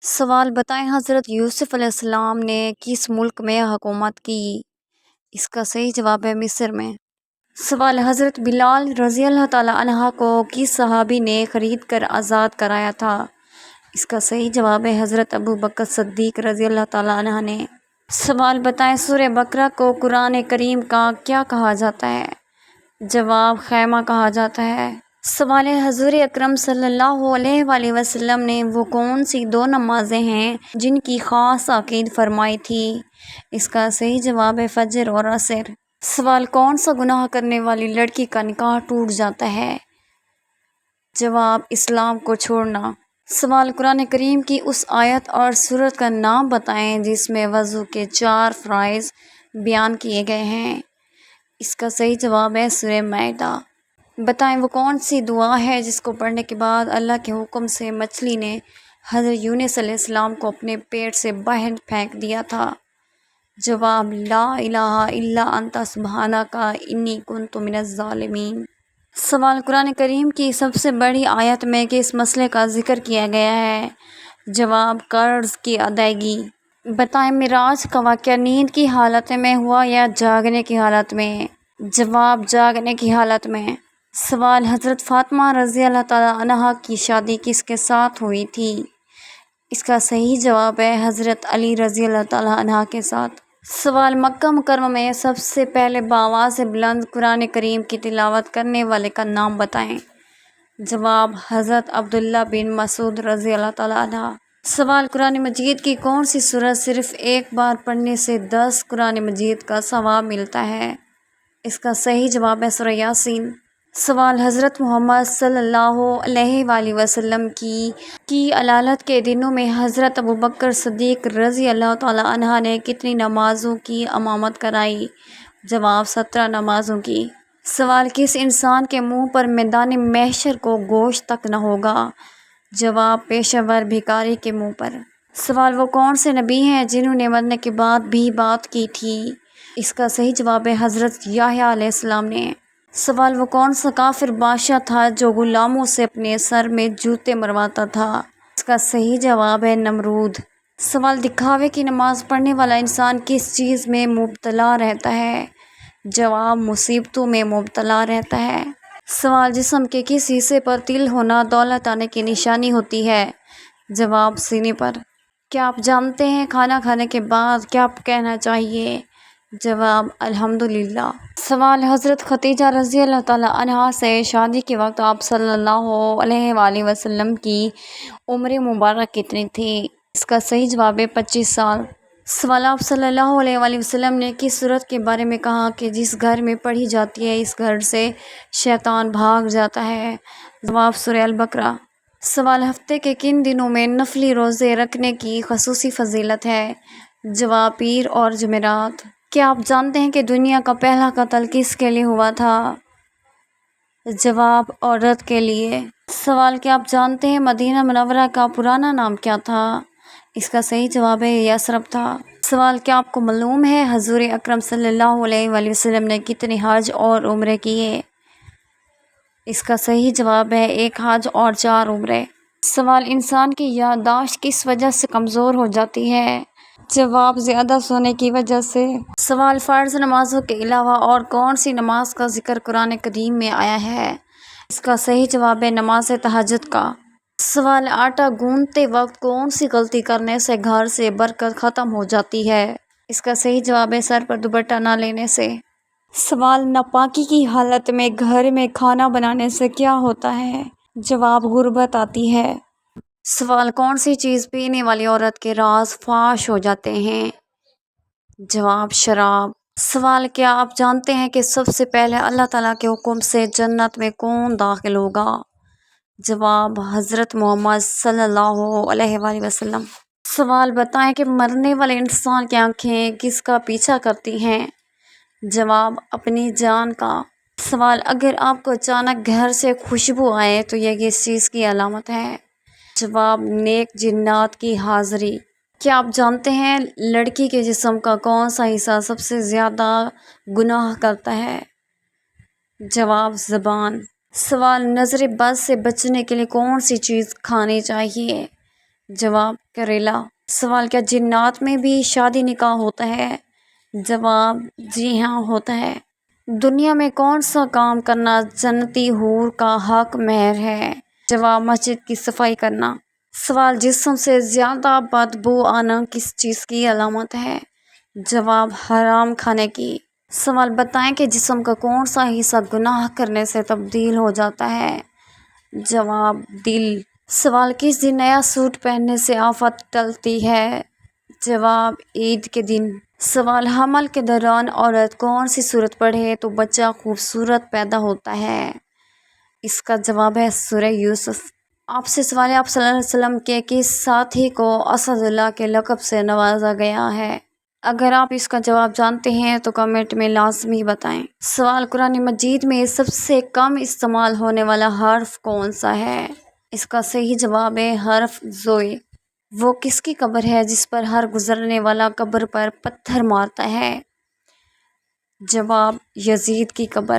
سوال بتائیں حضرت یوسف علیہ السلام نے کس ملک میں حکومت کی؟ اس کا صحیح جواب ہے مصر میں۔ سوال حضرت بلال رضی اللہ تعالیٰ عنہ کو کس صحابی نے خرید کر آزاد کرایا تھا؟ اس کا صحیح جواب ہے حضرت ابو بکر صدیق رضی اللہ تعالیٰ عنہ نے۔ سوال بتائیں سورہ بقرہ کو قرآن کریم کا کیا کہا جاتا ہے؟ جواب خیمہ کہا جاتا ہے۔ سوال حضور اکرم صلی اللہ علیہ وآلہ وسلم نے وہ کون سی دو نمازیں ہیں جن کی خاص تاکید فرمائی تھی؟ اس کا صحیح جواب ہے فجر اور عصر۔ سوال کون سا گناہ کرنے والی لڑکی کا نکاح ٹوٹ جاتا ہے؟ جواب اسلام کو چھوڑنا۔ سوال قرآن کریم کی اس آیت اور سورت کا نام بتائیں جس میں وضو کے 4 فرائض بیان کیے گئے ہیں۔ اس کا صحیح جواب ہے سورہ مائدہ۔ بتائیں وہ کون سی دعا ہے جس کو پڑھنے کے بعد اللہ کے حکم سے مچھلی نے حضرت یونس علیہ السلام کو اپنے پیٹ سے باہر پھینک دیا تھا؟ جواب لا الہ الا انت سبحانک انی کنت من الظالمین۔ سوال قرآن کریم کی سب سے بڑی آیت میں کس مسئلے کا ذکر کیا گیا ہے؟ جواب قرض کی ادائیگی۔ بتائیں معراج کا واقعہ نیند کی حالت میں ہوا یا جاگنے کی حالت میں؟ جواب جاگنے کی حالت میں۔ سوال حضرت فاطمہ رضی اللہ تعالیٰ عنہ کی شادی کس کے ساتھ ہوئی تھی؟ اس کا صحیح جواب ہے حضرت علی رضی اللہ تعالیٰ عنہ کے ساتھ۔ سوال مکہ مکرمہ میں سب سے پہلے بآواز بلند قرآن کریم کی تلاوت کرنے والے کا نام بتائیں۔ جواب حضرت عبداللہ بن مسعود رضی اللہ تعالیٰ عنہ۔ سوال قرآن مجید کی کون سی سورت صرف ایک بار پڑھنے سے 10 قرآن مجید کا ثواب ملتا ہے؟ اس کا صحیح جواب ہے سورہ یاسین۔ سوال حضرت محمد صلی اللہ علیہ وآلہ وسلم کی علالت کے دنوں میں حضرت ابو بکر صدیق رضی اللہ تعالیٰ عنہ نے کتنی نمازوں کی امامت کرائی؟ جواب 17 نمازوں کی۔ سوال کس انسان کے منہ پر میدان محشر کو گوشت تک نہ ہوگا؟ جواب پیشہ ور بھکاری کے منہ پر۔ سوال وہ کون سے نبی ہیں جنہوں نے مرنے کے بعد بھی بات کی تھی؟ اس کا صحیح جواب ہے حضرت یحییٰ علیہ السلام نے۔ سوال وہ کون سا کافر بادشاہ تھا جو غلاموں سے اپنے سر میں جوتے مرواتا تھا؟ اس کا صحیح جواب ہے نمرود۔ سوال دکھاوے کی نماز پڑھنے والا انسان کس چیز میں مبتلا رہتا ہے؟ جواب مصیبتوں میں مبتلا رہتا ہے۔ سوال جسم کے کس حصے پر تل ہونا دولت آنے کی نشانی ہوتی ہے؟ جواب سینے پر۔ کیا آپ جانتے ہیں کھانا کھانے کے بعد کیا کہنا چاہیے؟ جواب الحمدللہ۔ سوال حضرت ختیجہ رضی اللہ تعالیٰ عنہا سے شادی کے وقت آپ صلی اللہ علیہ وآلہ وسلم کی عمر مبارک کتنی تھی؟ اس کا صحیح جواب ہے 25 سال۔ سوال آپ صلی اللہ علیہ وآلہ وسلم نے کس سورت کے بارے میں کہا کہ جس گھر میں پڑھی جاتی ہے اس گھر سے شیطان بھاگ جاتا ہے؟ جواب سورہ البقرہ۔ سوال ہفتے کے کن دنوں میں نفلی روزے رکھنے کی خصوصی فضیلت ہے؟ جواب پیر اور جمعرات۔ کیا آپ جانتے ہیں کہ دنیا کا پہلا قتل کس کے لیے ہوا تھا؟ جواب عورت کے لیے۔ سوال کیا آپ جانتے ہیں مدینہ منورہ کا پرانا نام کیا تھا؟ اس کا صحیح جواب ہے یثرب تھا۔ سوال کیا آپ کو معلوم ہے حضور اکرم صلی اللہ علیہ وآلہ وسلم نے کتنے حج اور عمرے کیے؟ اس کا صحیح جواب ہے 1 حج اور 4 عمرے۔ سوال انسان کی یادداشت کس وجہ سے کمزور ہو جاتی ہے؟ جواب زیادہ سونے کی وجہ سے۔ سوال فرض نمازوں کے علاوہ اور کون سی نماز کا ذکر قرآن کریم میں آیا ہے؟ اس کا صحیح جواب ہے نماز تہجد کا۔ سوال آٹا گوندتے وقت کون سی غلطی کرنے سے گھر سے برکت ختم ہو جاتی ہے؟ اس کا صحیح جواب ہے سر پر دوپٹہ نہ لینے سے۔ سوال ناپاکی کی حالت میں گھر میں کھانا بنانے سے کیا ہوتا ہے؟ جواب غربت آتی ہے۔ سوال کون سی چیز پینے والی عورت کے راز فاش ہو جاتے ہیں؟ جواب شراب۔ سوال کیا آپ جانتے ہیں کہ سب سے پہلے اللہ تعالیٰ کے حکم سے جنت میں کون داخل ہوگا؟ جواب حضرت محمد صلی اللہ علیہ وآلہ وسلم۔ سوال بتائیں کہ مرنے والے انسان کی آنکھیں کس کا پیچھا کرتی ہیں؟ جواب اپنی جان کا۔ سوال اگر آپ کو اچانک گھر سے خوشبو آئے تو یہ کس چیز کی علامت ہے؟ جواب نیک جنات کی حاضری۔ کیا آپ جانتے ہیں لڑکی کے جسم کا کون سا حصہ سب سے زیادہ گناہ کرتا ہے؟ جواب زبان۔ سوال نظر بد سے بچنے کے لیے کون سی چیز کھانی چاہیے؟ جواب کریلا۔ سوال کیا جنات میں بھی شادی نکاح ہوتا ہے؟ جواب جی ہاں ہوتا ہے۔ دنیا میں کون سا کام کرنا جنتی حور کا حق مہر ہے؟ جواب مسجد کی صفائی کرنا۔ سوال جسم سے زیادہ بدبو آنا کس چیز کی علامت ہے؟ جواب حرام کھانے کی۔ سوال بتائیں کہ جسم کا کون سا حصہ گناہ کرنے سے تبدیل ہو جاتا ہے؟ جواب دل۔ سوال کس دن نیا سوٹ پہننے سے آفت ٹلتی ہے؟ جواب عید کے دن۔ سوال حمل کے دوران عورت کون سی سورت پڑھے تو بچہ خوبصورت پیدا ہوتا ہے؟ اس کا جواب ہے سورہ یوسف۔ آپ سے سوال ہے، آپ صلی اللہ علیہ وسلم کے کس ساتھی کو اسد اللہ کے لقب سے نوازا گیا ہے؟ اگر آپ اس کا جواب جانتے ہیں تو کمنٹ میں لازمی بتائیں۔ سوال قرآن مجید میں سب سے کم استعمال ہونے والا حرف کون سا ہے؟ اس کا صحیح جواب ہے حرف زوئے۔ وہ کس کی قبر ہے جس پر ہر گزرنے والا قبر پر پتھر مارتا ہے؟ جواب یزید کی قبر۔